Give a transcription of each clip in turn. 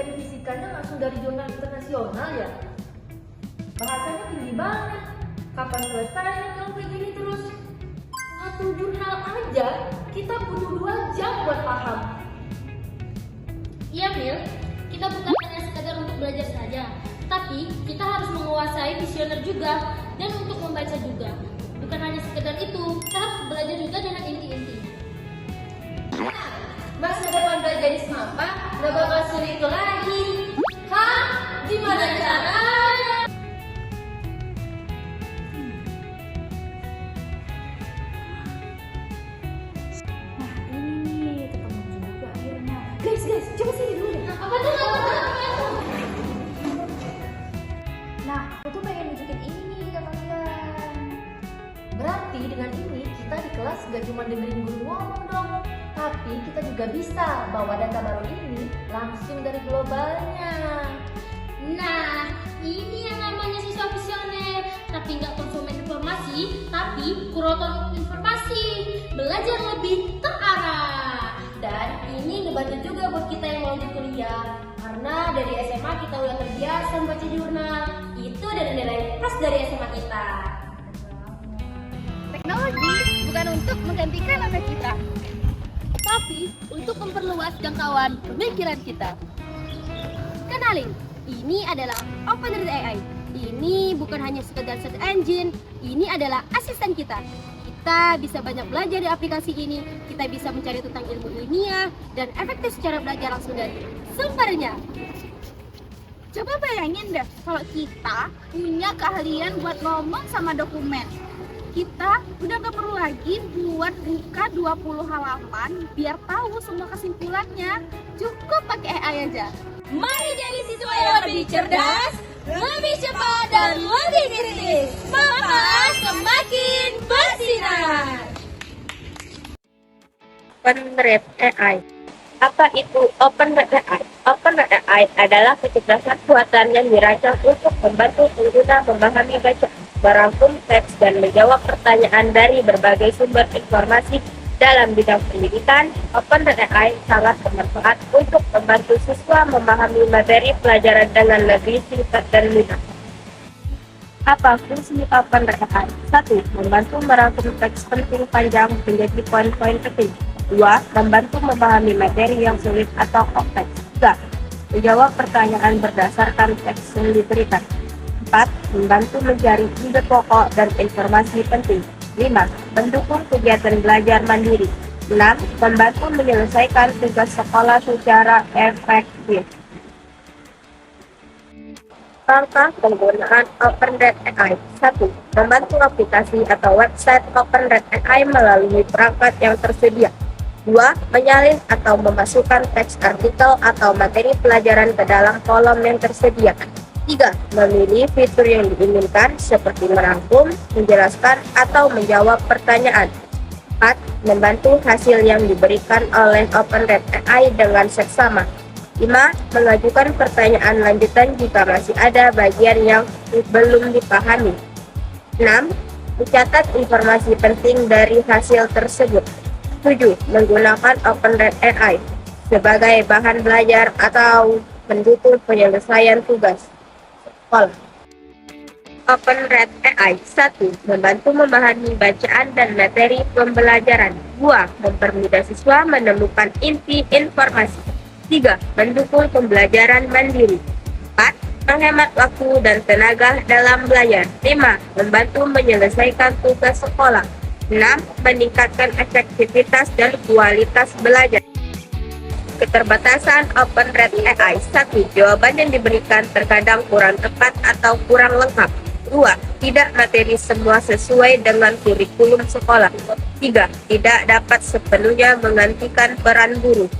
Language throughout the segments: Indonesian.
materi fisikanya langsung dari jurnal internasional ya? Bahasanya tinggi banget. Kapan selesainya kalau kayak gini terus? Satu jurnal aja kita butuh 2 jam buat paham. Iya Mil, kita bukan hanya sekedar untuk belajar saja, tapi kita harus menguasai visioner juga dan untuk membaca juga. Bukan hanya sekedar itu, kita harus belajar juga dengan inti-intinya. Masa depan belajar di Semapa nggak bakal sulit itu lagi. Hah? Gimana caranya? Nah ini nih, ketemu juga akhirnya. Guys, coba sini dulu deh. Apa tuh? Nah, aku tuh pengen nunjukin ini nih ke kalian. Berarti dengan ini kita di kelas gak cuma dengerin guru ngomong dong, tapi kita juga bisa bawa data baru ini langsung dari globalnya. Nah, ini yang namanya siswa visioner, tapi nggak konsumen informasi, tapi kurator informasi, belajar lebih terarah. Dan ini ngebantu juga buat kita yang mau lanjut kuliah, karena dari SMA kita udah terbiasa membaca jurnal. Itu dari nilai plus dari SMA kita. Teknologi bukan untuk menggantikan mata kita, Tapi untuk memperluas jangkauan pemikiran kita. Kenalin, ini adalah OpenRed AI. Ini bukan hanya sekedar search engine, ini adalah asisten kita. Kita bisa banyak belajar di aplikasi ini, kita bisa mencari tentang ilmu ilmiah, dan efektif secara belajar langsung dari sumbernya. coba bayangin deh kalau kita punya keahlian buat ngomong sama dokumen. Kita udah gak perlu lagi buat buka 20 halaman biar tahu semua kesimpulannya. Cukup pakai AI aja. Mari jadi siswa yang lebih cerdas, lebih cepat, dan lebih kritis. Maka semakin bersinar. OpenRed AI. Apa itu OpenRed AI? OpenRed AI adalah kecerdasan buatan yang dirancang untuk membantu pengguna memahami bacaan, merangkum teks, dan menjawab pertanyaan dari berbagai sumber informasi dalam bidang pendidikan. OpenRed AI sangat bermanfaat untuk membantu siswa memahami materi pelajaran dengan lebih singkat dan mudah. Apa fungsi OpenRed AI? 1. Membantu merangkum teks penting panjang menjadi poin-poin penting. 2. Membantu memahami materi yang sulit atau kompleks. 3. Menjawab pertanyaan berdasarkan teks yang diberikan. 4. Membantu mencari ide pokok dan informasi penting. 5. Mendukung kegiatan belajar mandiri. 6. Membantu menyelesaikan tugas sekolah secara efektif. Langkah penggunaan OpenRed AI. 1. Membantu aplikasi atau website OpenRed AI melalui perangkat yang tersedia. 2. Menyalin atau memasukkan teks artikel atau materi pelajaran ke dalam kolom yang tersedia. 3. Memilih fitur yang diinginkan seperti merangkum, menjelaskan, atau menjawab pertanyaan. 4. Membantu hasil yang diberikan oleh OpenRed AI dengan seksama. 5. Mengajukan pertanyaan lanjutan jika masih ada bagian yang belum dipahami. 6. Mencatat informasi penting dari hasil tersebut. 7. Menggunakan OpenRed AI sebagai bahan belajar atau pendukung penyelesaian tugas sekolah. OpenRed AI. 1. Membantu memahami bacaan dan materi pembelajaran. 2. Mempermudah siswa menemukan inti informasi. 3. Mendukung pembelajaran mandiri. 4. Menghemat waktu dan tenaga dalam belajar. 5. Membantu menyelesaikan tugas sekolah. 6. Meningkatkan efektivitas dan kualitas belajar. Keterbatasan OpenRed AI. 1. Jawaban yang diberikan terkadang kurang tepat atau kurang lengkap. 2. Tidak materi semua sesuai dengan kurikulum sekolah. 3. Tidak dapat sepenuhnya menggantikan peran guru.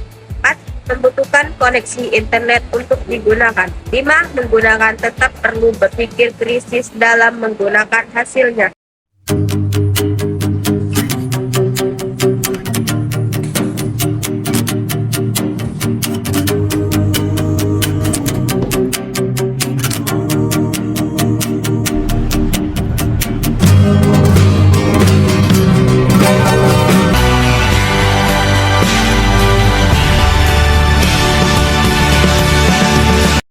4. Membutuhkan koneksi internet untuk digunakan. 5. Menggunakan tetap perlu berpikir kritis dalam menggunakan hasilnya.